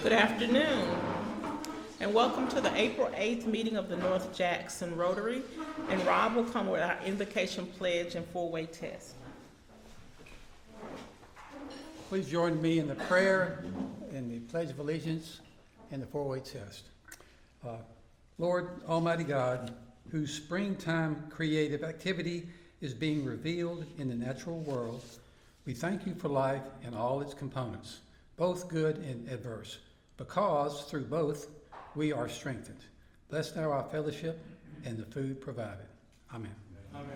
Good afternoon, and welcome to the April 8th meeting of the North Jackson Rotary. And Rob will come with our invocation pledge and four-way test. Please join me in the prayer, in the Pledge of Allegiance, and the four-way test. Lord Almighty God, whose springtime creative activity is being revealed in the natural world, we thank you for life and all its components, both good and adverse, because through both we are strengthened. Bless now our fellowship and the food provided. Amen. Amen.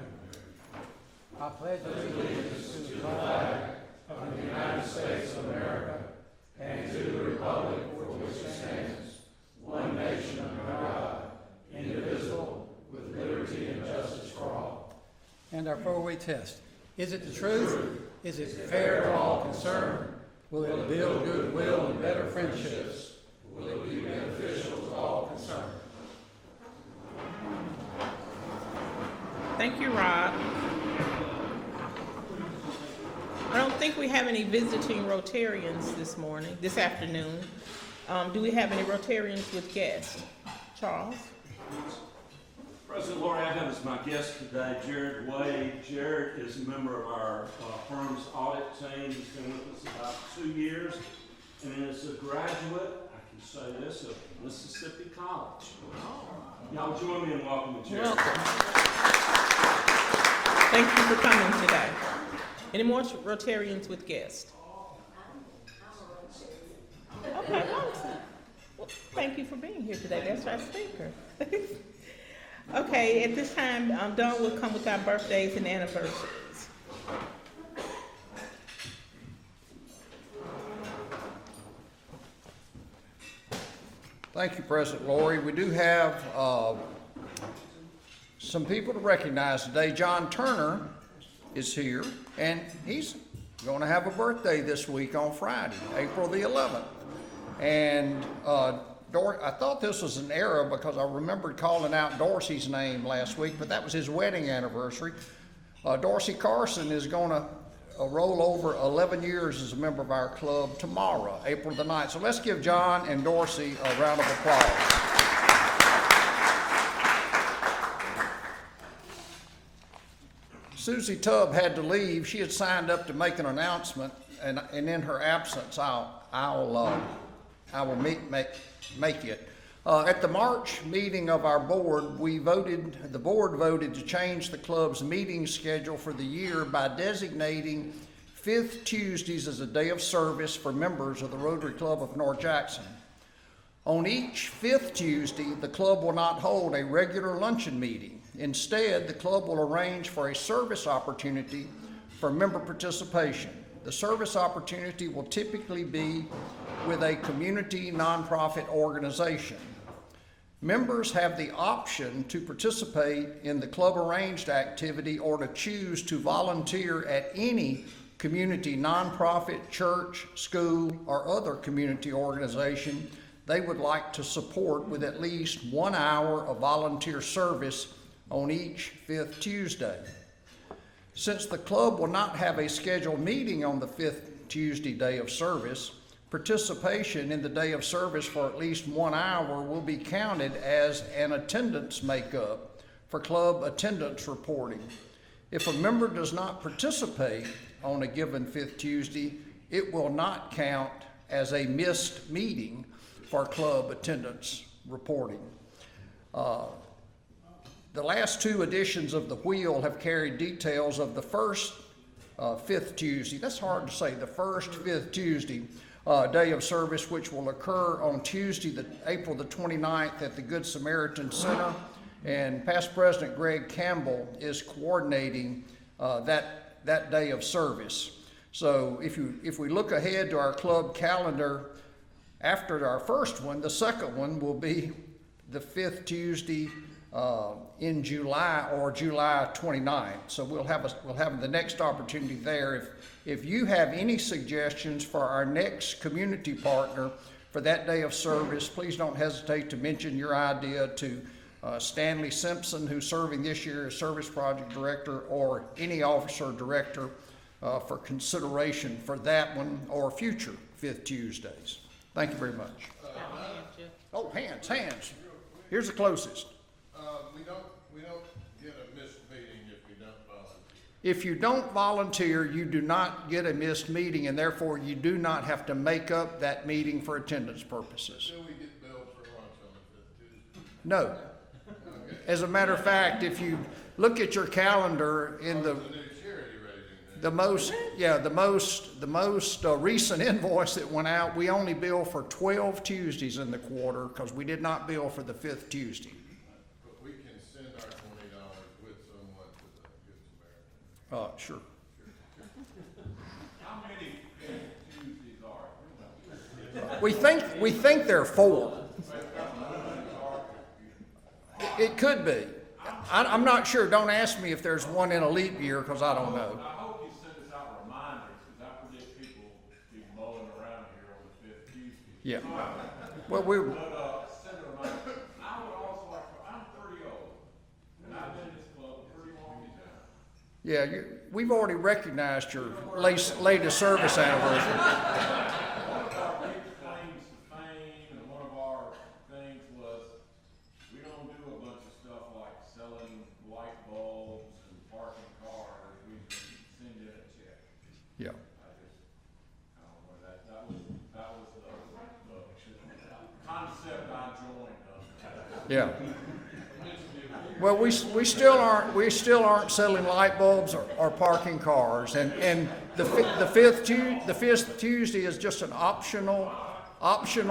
I pledge allegiance to the flag of the United States of America and to the republic for which it stands, one nation under God, indivisible, with liberty and justice for all. And our four-way test. Is it the truth? Is it fair to all concerned? Will it build goodwill and better friendships? Will it be beneficial to all concerned? Thank you, Rob. I don't think we have any visiting Rotarians this afternoon. Do we have any Rotarians with guests? Charles? President Lori, I have as my guest today Garrett Wade. Garrett is a member of our firm's audit team. He's been with us about 2 years, and is a graduate, I can say this, of Mississippi College. Y'all join me in welcoming Garrett. Welcome. Thank you for coming today. Any more Rotarians with guests? Okay, well, thank you for being here today. That's our speaker. Okay, at this time, Dawn will come with our birthdays and anniversaries. Thank you, President Lori. We do have some people to recognize today. John Turner is here, and he's going to have a birthday this week on Friday, April the 11th. And I thought this was an error because I remembered calling out Dorsey's name last week, but that was his wedding anniversary. Dorsey Carson is going to roll over 11 years as a member of our club tomorrow, April the 9th. So let's give John and Dorsey a round of applause. Susie Tubb had to leave. She had signed up to make an announcement, and in her absence, I will make it. At the March meeting of our board, the board voted to change the club's meeting schedule for the year by designating 5th Tuesdays as a day of service for members of the Rotary Club of North Jackson. On each 5th Tuesday, the club will not hold a regular luncheon meeting. Instead, the club will arrange for a service opportunity for member participation. The service opportunity will typically be with a community nonprofit organization. Members have the option to participate in the club arranged activity or to choose to volunteer at any community nonprofit, church, school, or other community organization they would like to support with at least 1 hour of volunteer service on each 5th Tuesday. Since the club will not have a scheduled meeting on the 5th Tuesday day of service, participation in the day of service for at least 1 hour will be counted as an attendance makeup for club attendance reporting. If a member does not participate on a given 5th Tuesday, it will not count as a missed meeting for club attendance reporting. The last 2 editions of the Wheel have carried details of the first 5th Tuesday. That's hard to say. The first 5th Tuesday day of service, which will occur on Tuesday, April the 29th at the Good Samaritan Center. And past President Greg Campbell is coordinating that day of service. So if we look ahead to our club calendar, after our first one, the second one will be the 5th Tuesday in July, or July 29th. So we'll have the next opportunity there. If you have any suggestions for our next community partner for that day of service, please don't hesitate to mention your idea to Stanley Simpson, who's serving this year as Service Project Director, or any officer or director for consideration for that one or future 5th Tuesdays. Thank you very much. Got my hand, Jeff. Oh, hands. Here's the closest. We don't get a missed meeting if you don't volunteer. If you don't volunteer, you do not get a missed meeting, and therefore you do not have to make up that meeting for attendance purposes. Do we get billed for lunch on the 5th Tuesday? No. As a matter of fact, if you look at your calendar in The new charity raising thing. the most recent invoice that went out, we only bill for 12 Tuesdays in the quarter because we did not bill for the 5th Tuesday. But we can send our $20 with someone to the Good Samaritan. Sure. How many Tuesdays are? We think there are 4. It could be. I'm not sure. Don't ask me if there's one in a leap year because I don't know. I hope you send us out reminders, because I predict people be mulling around here on the 5th Tuesday. Yeah. But, Well, we, send a reminder. I would also like, I'm pretty old, and I've been in this club a pretty long time. yeah, we've already recognized your latest service anniversary. One of our big claims to fame, and one of our things was, we don't do a bunch of stuff like selling light bulbs and parking cars, we just send in a check. Yeah. I don't know, that was the concept I joined of. Yeah. Well, we still aren't selling light bulbs or parking cars, and the 5th Tuesday is just an optional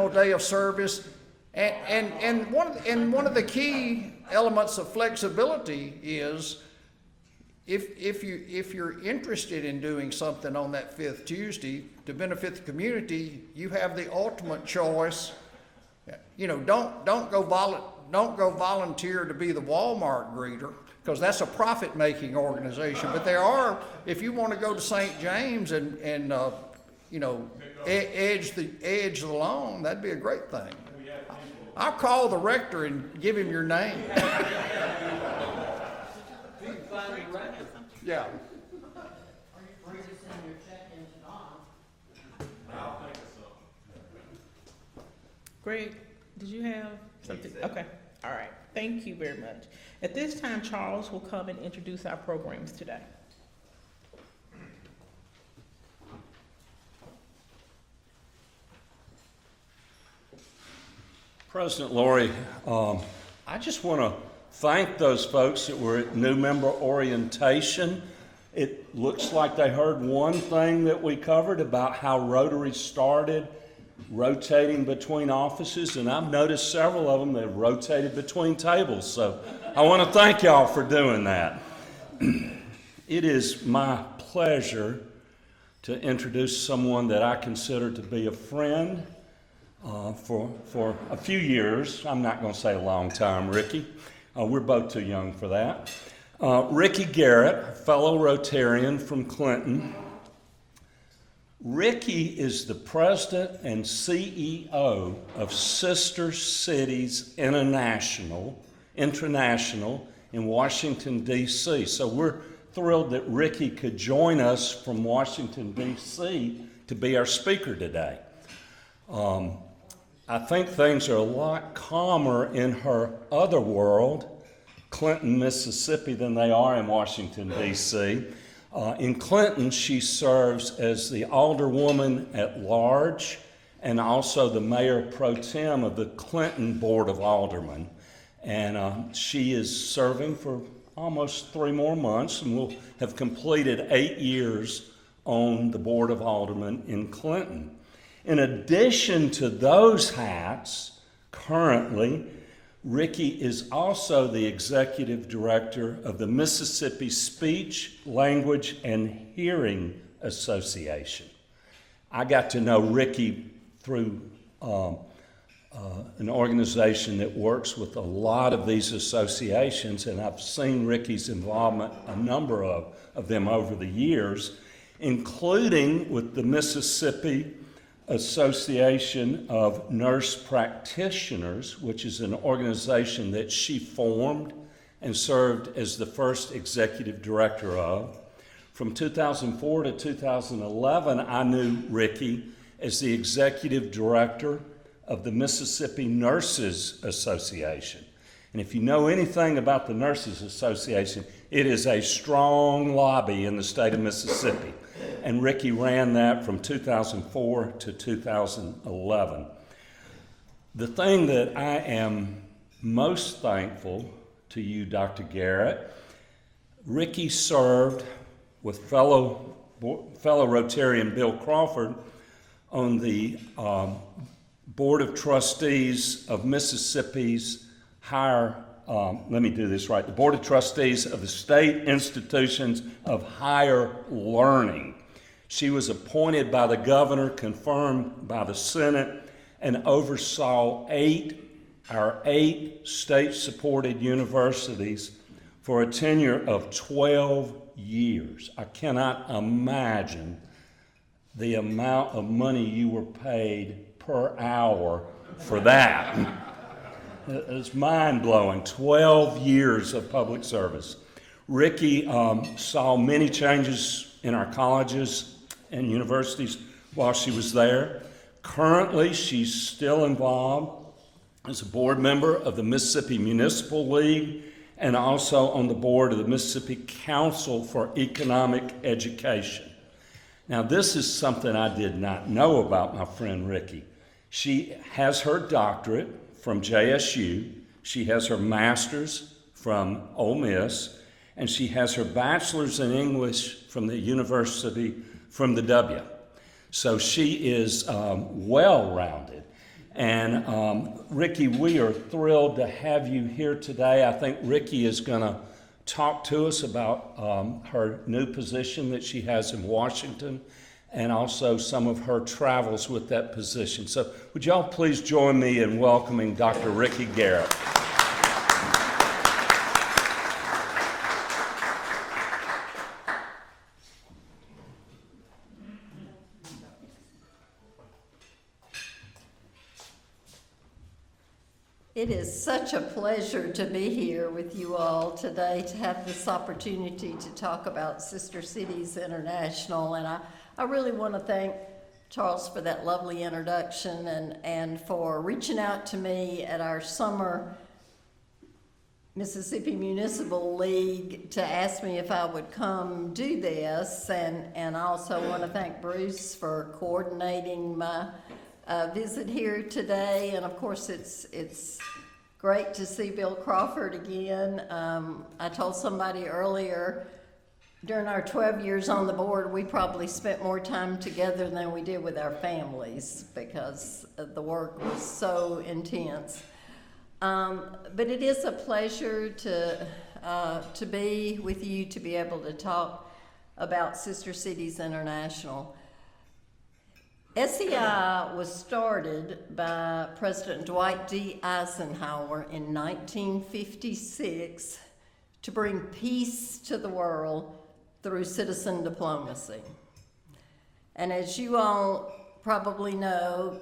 day of service, and one of the key elements of flexibility is if you're interested in doing something on that 5th Tuesday to benefit the community, you have the ultimate choice. You know, don't go volunteer to be the Walmart greeter, because that's a profit-making organization. But there are, if you want to go to St. James and edge the lawn, that'd be a great thing. I'll call the rector and give him your name. Yeah. Or you just send your check in to Don. I'll think of something. Greg, did you have something? Okay, all right. Thank you very much. At this time, Charles will come and introduce our programs today. President Laurie, I just want to thank those folks that were at new member orientation. It looks like they heard one thing that we covered about how Rotary started rotating between offices, and I've noticed several of them that have rotated between tables. So I want to thank y'all for doing that. It is my pleasure to introduce someone that I consider to be a friend for a few years. I'm not going to say a long time, Rickie. We're both too young for that. Rickie Garrett, fellow Rotarian from Clinton. Rickie is the president and CEO of Sister Cities International in Washington, D.C. So we're thrilled that Rickie could join us from Washington, D.C. to be our speaker today. I think things are a lot calmer in her other world, Clinton, Mississippi, than they are in Washington, D.C. In Clinton, she serves as the alderwoman at large and also the mayor pro tem of the Clinton Board of Aldermen. And she is serving for almost 3 more months and will have completed 8 years on the Board of Aldermen in Clinton. In addition to those hats, currently, Rickie is also the executive director of the Mississippi Speech, Language, and Hearing Association. I got to know Rickie through an organization that works with a lot of these associations, and I've seen Rickie's involvement, a number of them over the years, including with the Mississippi Association of Nurse Practitioners, which is an organization that she formed and served as the first executive director of. From 2004 to 2011, I knew Rickie as the executive director of the Mississippi Nurses Association. And if you know anything about the Nurses Association, it is a strong lobby in the state of Mississippi. And Rickie ran that from 2004 to 2011. The thing that I am most thankful to you, Dr. Garrett, Rickie served with fellow Rotarian Bill Crawford on the Board of Trustees of Mississippi's the Board of Trustees of the State Institutions of Higher Learning. She was appointed by the governor, confirmed by the Senate, and oversaw our eight state-supported universities for a tenure of 12 years. I cannot imagine the amount of money you were paid per hour for that. It's mind-blowing. 12 years of public service. Rickie saw many changes in our colleges and universities while she was there. Currently, she's still involved as a board member of the Mississippi Municipal League and also on the board of the Mississippi Council for Economic Education. Now, this is something I did not know about my friend Rickie. She has her doctorate from JSU, she has her master's from Ole Miss, and she has her bachelor's in English from the university from the W. So she is well-rounded. And Rickie, we are thrilled to have you here today. I think Rickie is going to talk to us about her new position that she has in Washington and also some of her travels with that position. So would y'all please join me in welcoming Dr. Rickie Garrett. It is such a pleasure to be here with you all today, to have this opportunity to talk about Sister Cities International. And I really want to thank Charles for that lovely introduction and for reaching out to me at our summer Mississippi Municipal League to ask me if I would come do this. And I also want to thank Bruce for coordinating my visit here today. And of course, it's great to see Bill Crawford again. I told somebody earlier, during our 12 years on the board, we probably spent more time together than we did with our families because the work was so intense. But it is a pleasure to be with you, to be able to talk about Sister Cities International. SCI was started by President Dwight D. Eisenhower in 1956 to bring peace to the world through citizen diplomacy. And as you all probably know,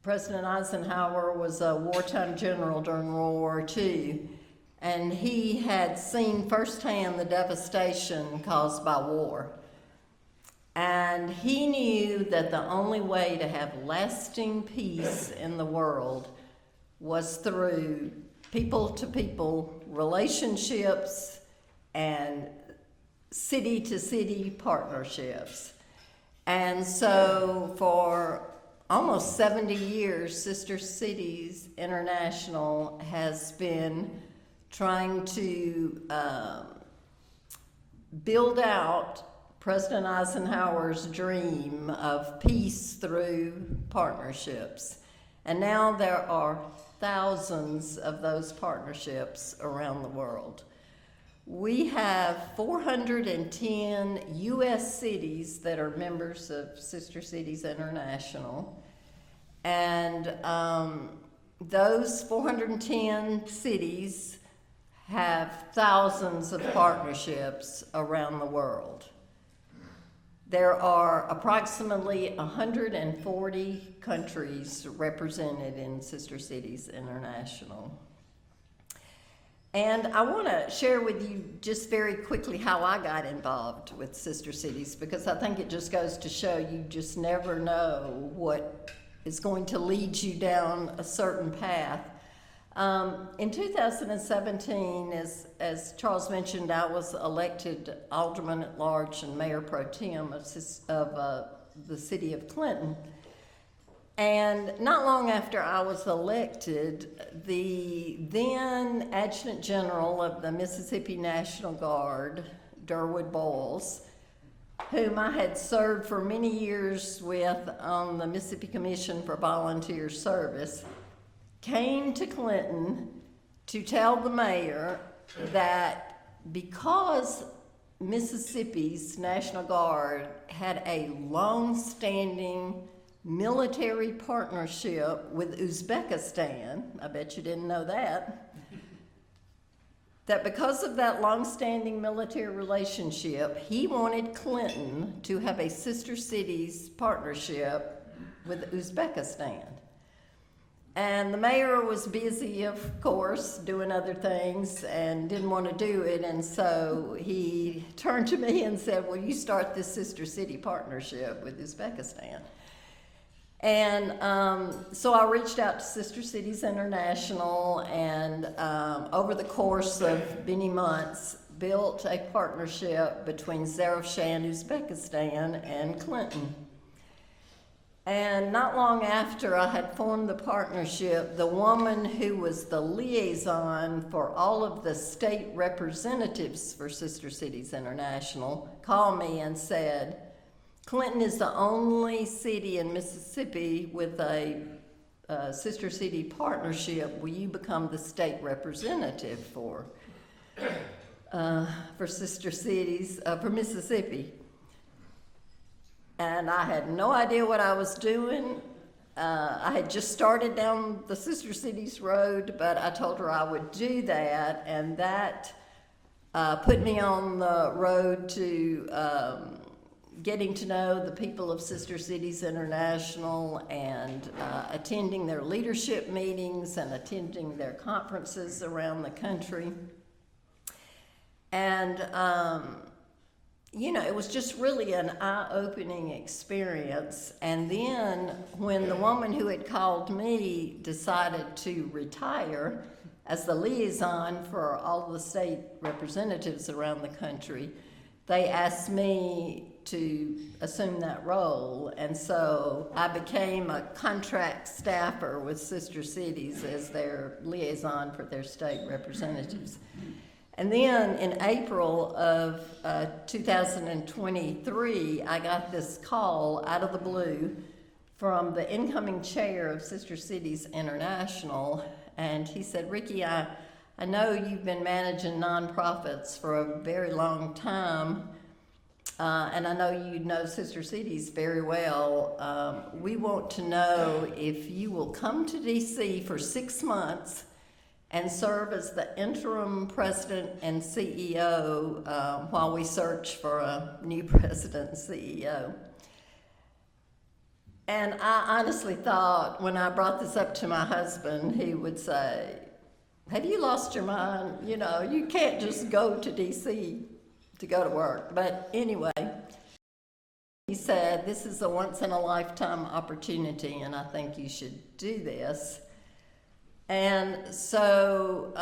President Eisenhower was a wartime general during World War II, and he had seen firsthand the devastation caused by war. And he knew that the only way to have lasting peace in the world was through people-to-people relationships and city-to-city partnerships. And so for almost 70 years, Sister Cities International has been trying to build out President Eisenhower's dream of peace through partnerships. And now there are thousands of those partnerships around the world. We have 410 U.S. cities that are members of Sister Cities International. And those 410 cities have thousands of partnerships around the world. There are approximately 140 countries represented in Sister Cities International. And I want to share with you just very quickly how I got involved with Sister Cities, because I think it just goes to show you just never know what is going to lead you down a certain path. In 2017, as Charles mentioned, I was elected Alderman at Large and Mayor Pro Tem of the city of Clinton. And not long after I was elected, the then Adjutant General of the Mississippi National Guard, Durwood Boyles, whom I had served for many years with on the Mississippi Commission for Volunteer Service, came to Clinton to tell the mayor that because Mississippi's National Guard had a long-standing military partnership with Uzbekistan, I bet you didn't know that, that because of that long-standing military relationship, he wanted Clinton to have a Sister Cities partnership with Uzbekistan. And the mayor was busy, of course, doing other things and didn't want to do it. And so he turned to me and said, "Will you start this Sister City partnership with Uzbekistan?" And so I reached out to Sister Cities International, and over the course of many months, built a partnership between Zarafshan, Uzbekistan, and Clinton. And not long after I had formed the partnership, the woman who was the liaison for all of the state representatives for Sister Cities International called me and said, "Clinton is the only city in Mississippi with a Sister City partnership. Will you become the state representative for Sister Cities, for Mississippi?" And I had no idea what I was doing. I had just started down the Sister Cities road, but I told her I would do that, and that put me on the road to getting to know the people of Sister Cities International and attending their leadership meetings and attending their conferences around the country. And it was just really an eye-opening experience. And then when the woman who had called me decided to retire as the liaison for all the state representatives around the country, they asked me to assume that role. And so I became a contract staffer with Sister Cities as their liaison for their state representatives. And then in April of 2023, I got this call out of the blue from the incoming chair of Sister Cities International, and he said, "Rickie, I know you've been managing nonprofits for a very long time, and I know you know Sister Cities very well. We want to know if you will come to DC for 6 months and serve as the interim president and CEO while we search for a new president and CEO." And I honestly thought when I brought this up to my husband, he would say, "Have you lost your mind? You can't just go to DC to go to work." But anyway, he said, "This is a once-in-a-lifetime opportunity, and I think you should do this." And so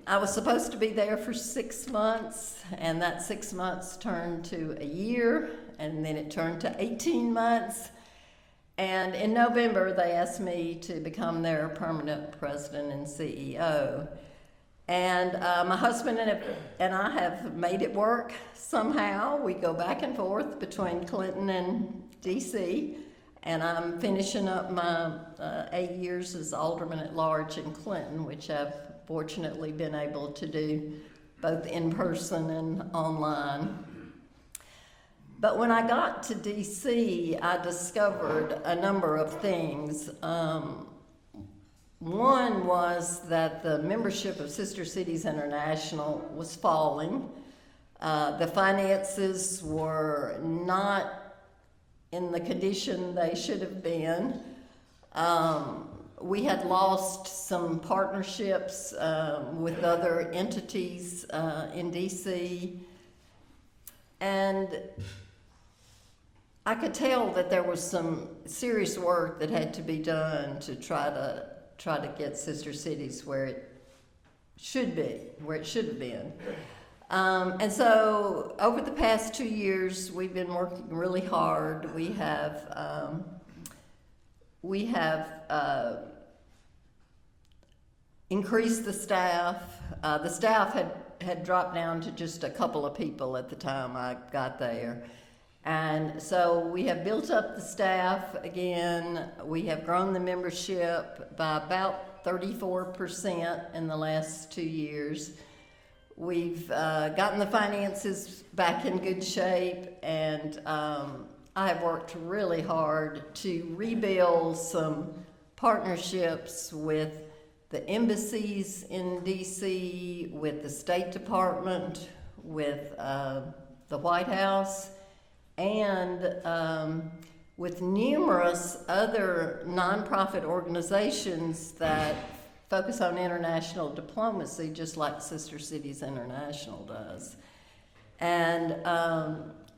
I was supposed to be there for 6 months, and that 6 months turned to a year, and then it turned to 18 months. And in November, they asked me to become their permanent president and CEO. And my husband and I have made it work somehow. We go back and forth between Clinton and DC. And I'm finishing up my 8 years as Alderman at Large in Clinton, which I've fortunately been able to do both in person and online. But when I got to DC, I discovered a number of things. One was that the membership of Sister Cities International was falling. The finances were not in the condition they should have been. we had lost some partnerships with other entities in DC, and I could tell that there was some serious work that had to be done to try to get Sister Cities where it should be, where it should have been. And so over the past 2 years, we've been working really hard. We have increased the staff. The staff had dropped down to just a couple of people at the time I got there. And so we have built up the staff again. We have grown the membership by about 34% in the last 2 years. We've gotten the finances back in good shape, and I have worked really hard to rebuild some partnerships with the embassies in DC, with the State Department, with the White House, and with numerous other nonprofit organizations that focus on international diplomacy, just like Sister Cities International does. And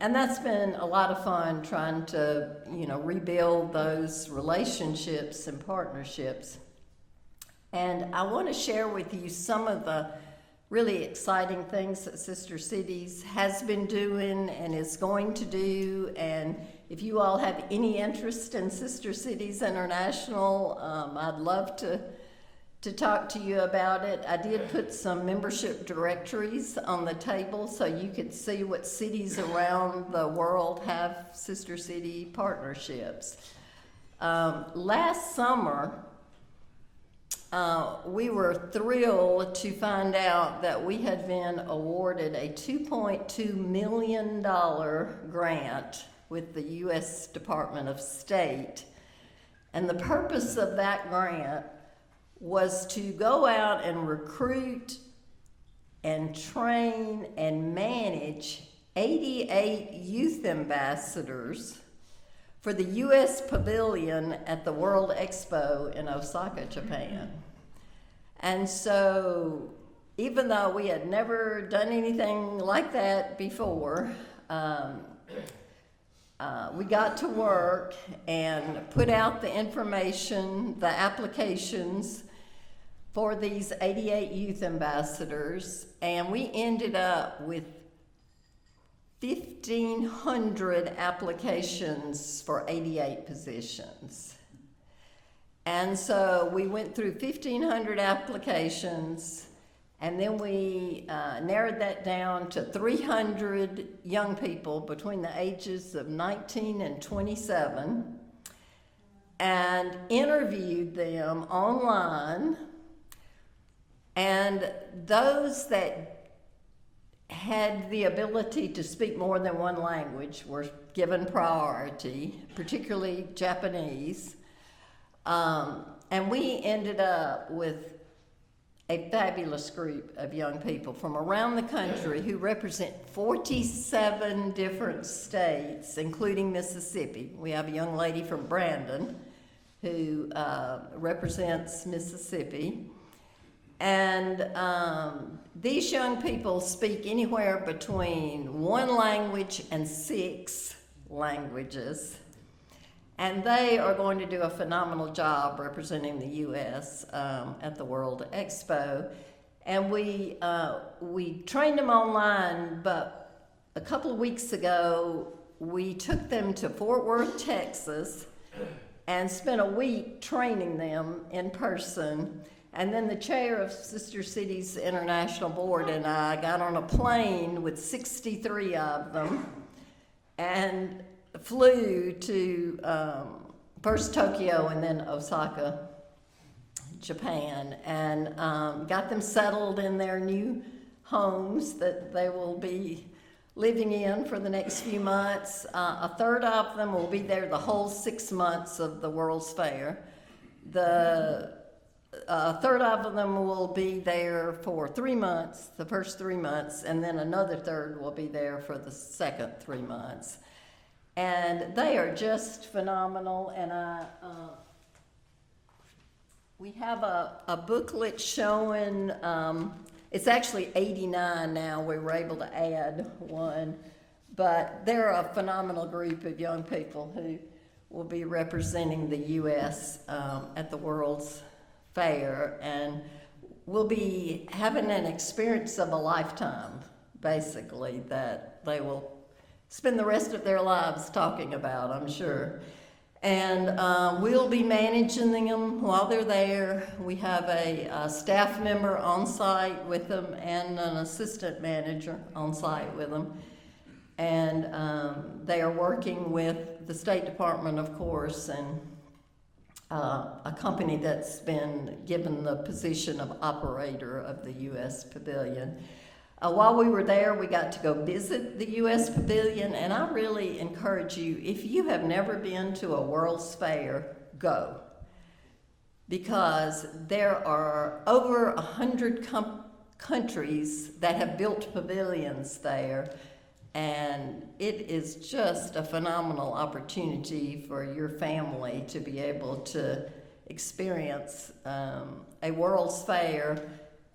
that's been a lot of fun trying to, rebuild those relationships and partnerships. And I want to share with you some of the really exciting things that Sister Cities has been doing and is going to do. And if you all have any interest in Sister Cities International, I'd love to talk to you about it. I did put some membership directories on the table so you could see what cities around the world have Sister City partnerships. Last summer, we were thrilled to find out that we had been awarded a $2.2 million grant with the U.S. Department of State. And the purpose of that grant was to go out and recruit and train and manage 88 youth ambassadors for the U.S. Pavilion at the World Expo in Osaka, Japan. And so, even though we had never done anything like that before, we got to work and put out the information, the applications for these 88 youth ambassadors, and we ended up with 1,500 applications for 88 positions. And so we went through 1,500 applications, and then we narrowed that down to 300 young people between the ages of 19 and 27, and interviewed them online. And those that had the ability to speak more than one language were given priority, particularly Japanese. And we ended up with a fabulous group of young people from around the country who represent 47 different states, including Mississippi. We have a young lady from Brandon who represents Mississippi. And these young people speak anywhere between one language and 6 languages. And they are going to do a phenomenal job representing the U.S. At the World Expo. And we trained them online, but a couple of weeks ago, we took them to Fort Worth, Texas, and spent a week training them in person. And then the chair of Sister Cities International Board and I got on a plane with 63 of them and flew to first Tokyo and then Osaka, Japan, and got them settled in their new homes that they will be living in for the next few months. A third of them will be there the whole 6 months of the World's Fair. A third of them will be there for 3 months, the first 3 months, and then another third will be there for the second 3 months. And they are just phenomenal, and We have a booklet showing, it's actually 89 now, we were able to add one, but they're a phenomenal group of young people who will be representing the U.S. At the World's Fair, and will be having an experience of a lifetime, basically, that they will spend the rest of their lives talking about, I'm sure. And we'll be managing them while they're there. We have a staff member on site with them and an assistant manager on site with them. And they are working with the State Department, of course, and a company that's been given the position of operator of the U.S. Pavilion. While we were there, we got to go visit the U.S. Pavilion, and I really encourage you, if you have never been to a World's Fair, go. Because there are over 100 countries that have built pavilions there, and it is just a phenomenal opportunity for your family to be able to experience a World's Fair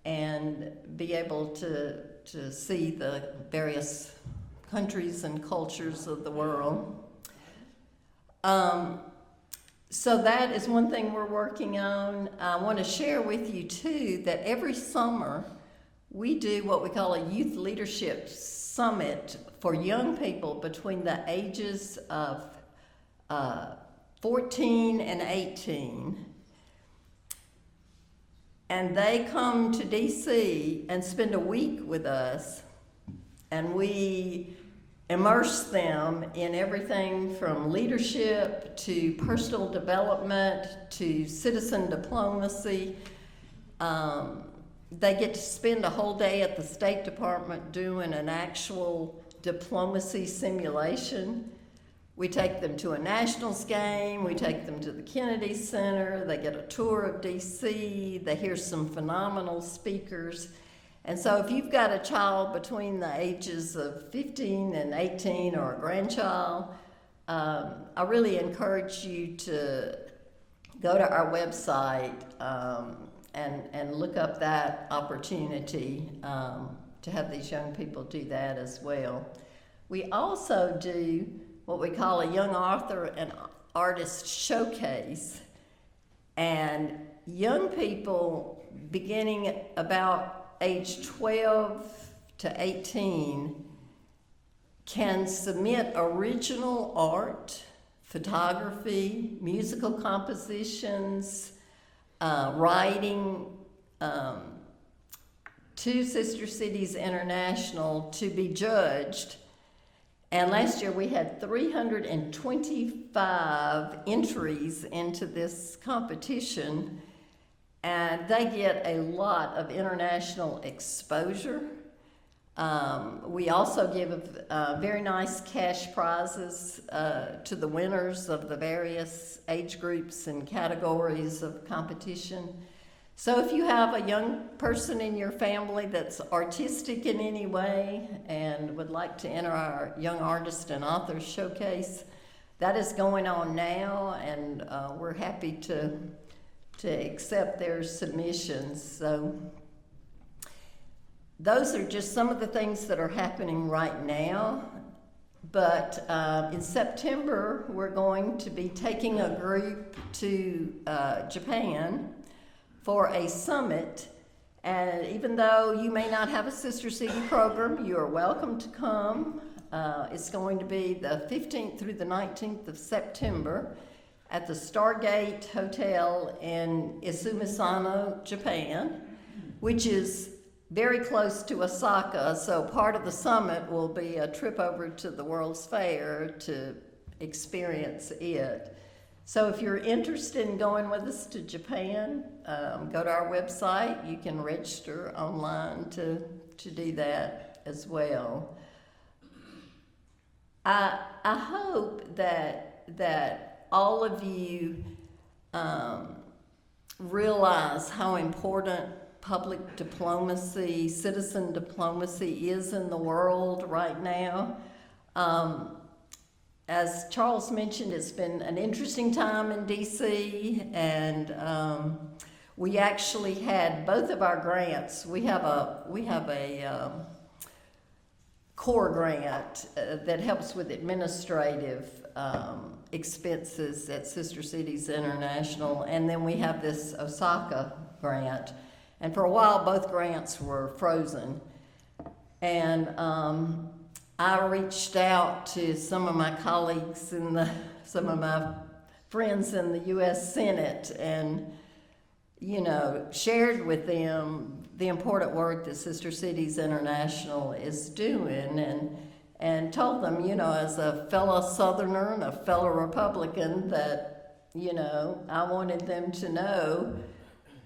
and be able to see the various countries and cultures of the world. So that is one thing we're working on. I want to share with you too that every summer we do what we call a youth leadership summit for young people between the ages of 14 and 18. And they come to DC and spend a week with us, and we immerse them in everything from leadership to personal development to citizen diplomacy. They get to spend a whole day at the State Department doing an actual diplomacy simulation. We take them to a Nationals game, we take them to the Kennedy Center, they get a tour of DC, they hear some phenomenal speakers. And so if you've got a child between the ages of 15 and 18 or a grandchild, I really encourage you to go to our website and look up that opportunity to have these young people do that as well. We also do what we call a young author and artist showcase, and young people beginning about age 12 to 18 can submit original art, photography, musical compositions, writing to Sister Cities International to be judged. And last year we had 325 entries into this competition, and they get a lot of international exposure. We also give very nice cash prizes to the winners of the various age groups and categories of competition. So if you have a young person in your family that's artistic in any way and would like to enter our Young Artist and Author Showcase, that is going on now, and we're happy to accept their submissions. So those are just some of the things that are happening right now. But in September, we're going to be taking a group to Japan for a summit, and even though you may not have a Sister City program, you are welcome to come. It's going to be the 15th through the 19th of September at the Stargate Hotel in Isumisano, Japan, which is very close to Osaka, so part of the summit will be a trip over to the World's Fair to experience it. So if you're interested in going with us to Japan, go to our website. You can register online to do that as well. I hope that all of you realize how important public diplomacy, citizen diplomacy is in the world right now. As Charles mentioned, it's been an interesting time in DC, and we actually had both of our grants. We have a core grant that helps with administrative expenses at Sister Cities International, and then we have this Osaka grant. And for a while, both grants were frozen. And I reached out to some of my colleagues and some of my friends in the U.S. Senate, and shared with them the important work that Sister Cities International is doing, and told them, as a fellow Southerner and a fellow Republican, that, I wanted them to know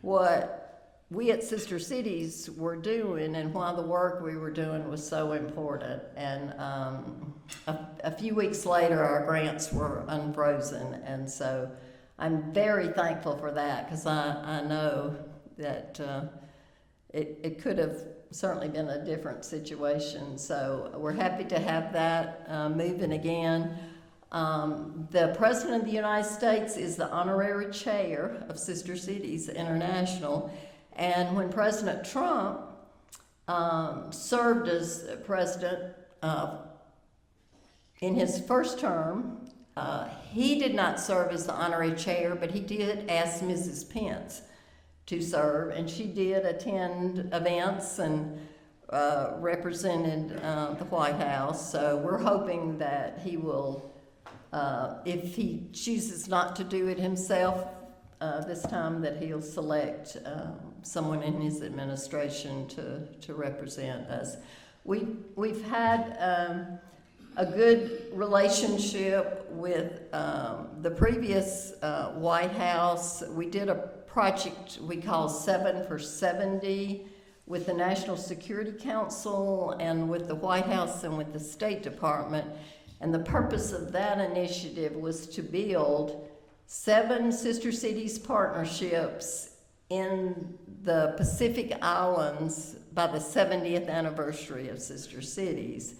what we at Sister Cities were doing and why the work we were doing was so important. And a few weeks later, our grants were unfrozen, and so I'm very thankful for that, because I know that it could have certainly been a different situation. So we're happy to have that moving again. The President of the United States is the honorary chair of Sister Cities International, and when President Trump served as president in his first term, he did not serve as the honorary chair, but he did ask Mrs. Pence to serve, and she did attend events and represented the White House. So we're hoping that he will, if he chooses not to do it himself this time, that he'll select someone in his administration to represent us. We've had a good relationship with the previous White House. We did a project we call 7 for 70 with the National Security Council and with the White House and with the State Department. And the purpose of that initiative was to build 7 Sister Cities partnerships in the Pacific Islands by the 70th anniversary of Sister Cities.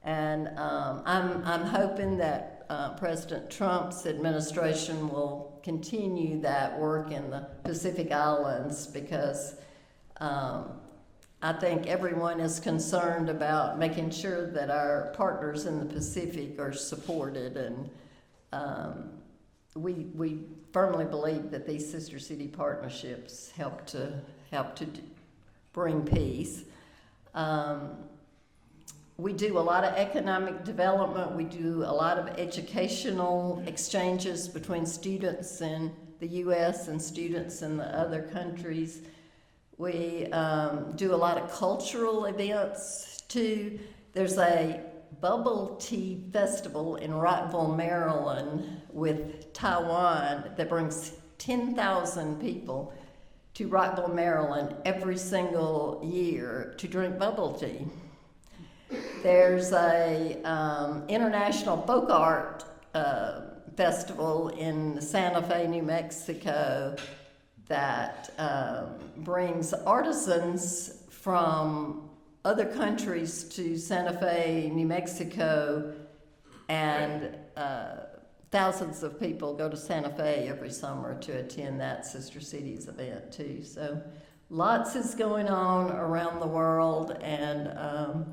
And I'm hoping that President Trump's administration will continue that work in the Pacific Islands, because I think everyone is concerned about making sure that our partners in the Pacific are supported, and we firmly believe that these Sister City partnerships help to bring peace. We do a lot of economic development. We do a lot of educational exchanges between students in the U.S. and students in the other countries. We do a lot of cultural events too. There's a bubble tea festival in Rockville, Maryland with Taiwan that brings 10,000 people to Rockville, Maryland every single year to drink bubble tea. There's a international folk art festival in Santa Fe, New Mexico, that brings artisans from other countries to Santa Fe, New Mexico, and thousands of people go to Santa Fe every summer to attend that Sister Cities event too. So lots is going on around the world, and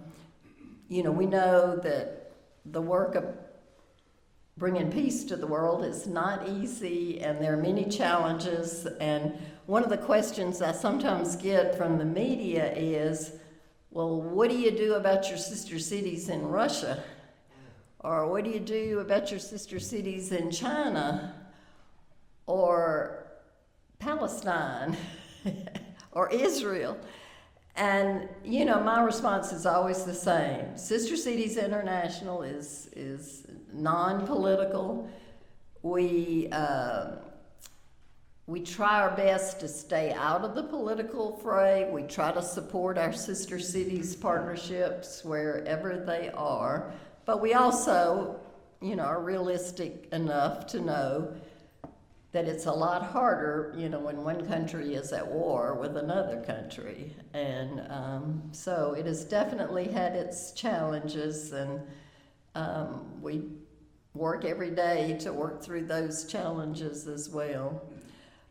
we know that the work of bringing peace to the world is not easy, and there are many challenges. And one of the questions I sometimes get from the media is, well, what do you do about your sister cities in Russia? Or what do you do about your sister cities in China? Or Palestine? Or Israel? And, my response is always the same. Sister Cities International is non-political. We try our best to stay out of the political fray. We try to support our Sister Cities partnerships wherever they are. But we also, are realistic enough to know that it's a lot harder, when one country is at war with another country. And so it has definitely had its challenges, and we work every day to work through those challenges as well.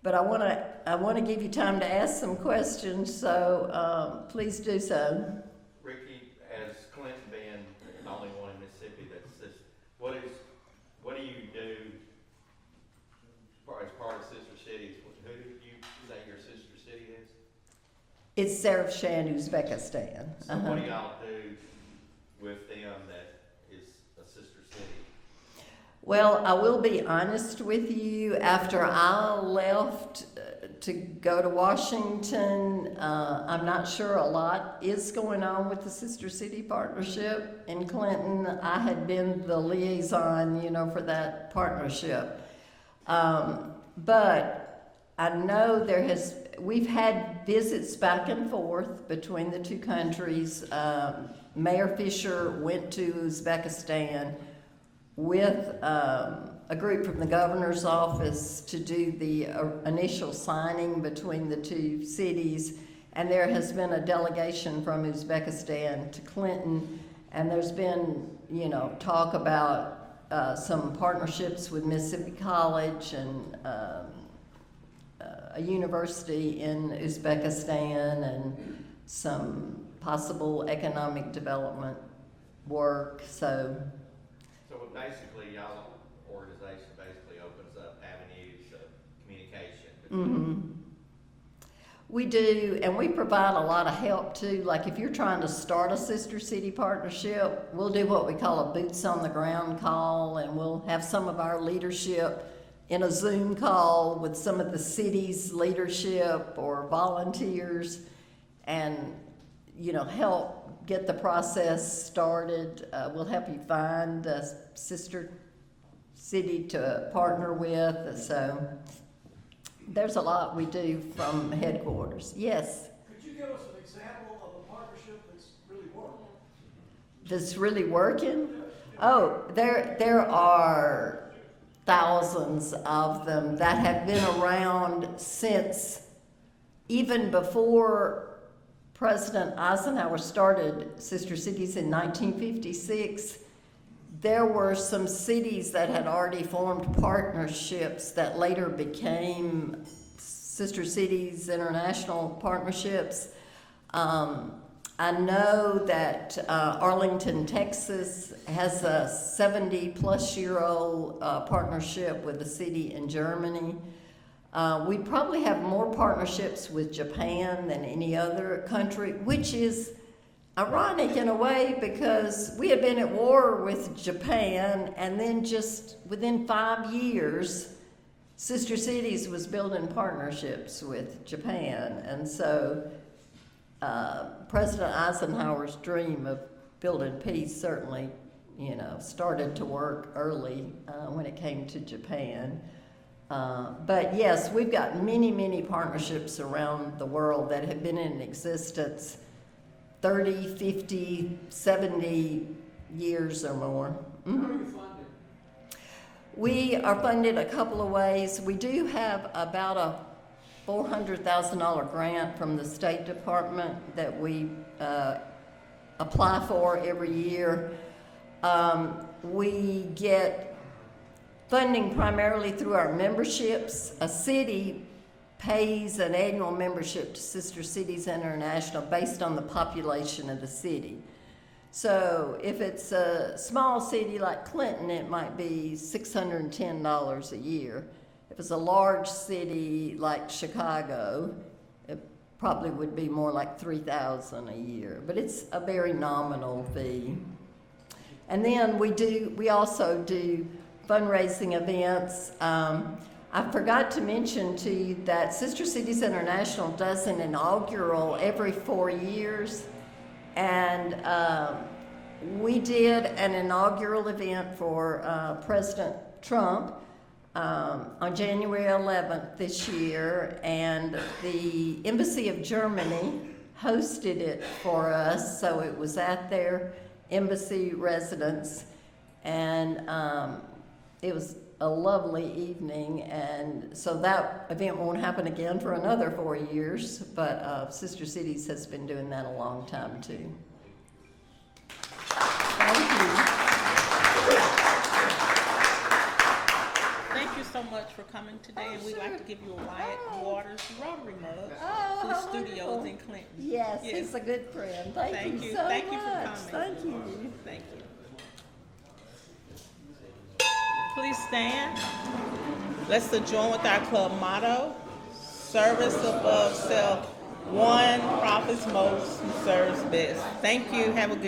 But I want to give you time to ask some questions, so please do so. Rickie, has Clinton been the only one in Mississippi that's this, what do you do as part of Sister Cities? Who do you say your sister city is? It's Zarafshan, Uzbekistan. So what do y'all do with them that is a sister city? Well, I will be honest with you. After I left to go to Washington, I'm not sure a lot is going on with the Sister City Partnership in Clinton. I had been the liaison, for that partnership. But I know we've had visits back and forth between the two countries. Mayor Fisher went to Uzbekistan with a group from the governor's office to do the initial signing between the two cities, and there has been a delegation from Uzbekistan to Clinton, and there's been, talk about some partnerships with Mississippi College and a university in Uzbekistan and some possible economic development work, So basically, y'all organization basically opens up avenues of communication. Mm-hmm. We do, and we provide a lot of help too. Like if you're trying to start a Sister City Partnership, we'll do what we call a boots on the ground call, and we'll have some of our leadership in a Zoom call with some of the city's leadership or volunteers, and help get the process started. We'll help you find a sister city to partner with. So there's a lot we do from headquarters. Yes? Could you give us an example of a partnership that's really working? That's really working? Oh, there are thousands of them that have been around since even before President Eisenhower started Sister Cities in 1956. There were some cities that had already formed partnerships that later became Sister Cities International Partnerships. I know that Arlington, Texas has a 70-plus-year-old partnership with a city in Germany. We probably have more partnerships with Japan than any other country, which is ironic in a way because we had been at war with Japan, and then just within 5 years, Sister Cities was building partnerships with Japan. And so President Eisenhower's dream of building peace certainly, started to work early when it came to Japan. But yes, we've got many, many partnerships around the world that have been in existence 30, 50, 70 years or more. Mm-hmm. How are you funded? We are funded a couple of ways. We do have about a $400,000 grant from the State Department that we apply for every year. We get funding primarily through our memberships. A city pays an annual membership to Sister Cities International based on the population of the city. So if it's a small city like Clinton, it might be $610 a year. If it's a large city like Chicago, it probably would be more like $3,000 a year, but it's a very nominal fee. And then we also do fundraising events. I forgot to mention to you that Sister Cities International does an inaugural every 4 years, and we did an inaugural event for President Trump on January 11th this year, and the Embassy of Germany hosted it for us, so it was at their embassy residence, and it was a lovely evening, and so that event won't happen again for another 4 years, but Sister Cities has been doing that a long time too. Thank you. Thank you so much for coming today, and we'd like to give you a Wyatt Waters Rotary mug Oh, to the how studios wonderful. in Clinton. Yes, Yes. he's a good friend. Thank you so much. Thank you for coming. Thank you. Thank you. Please stand. Let's adjourn with our club motto: service above self. One profits most, who serves best. Thank you. Have a good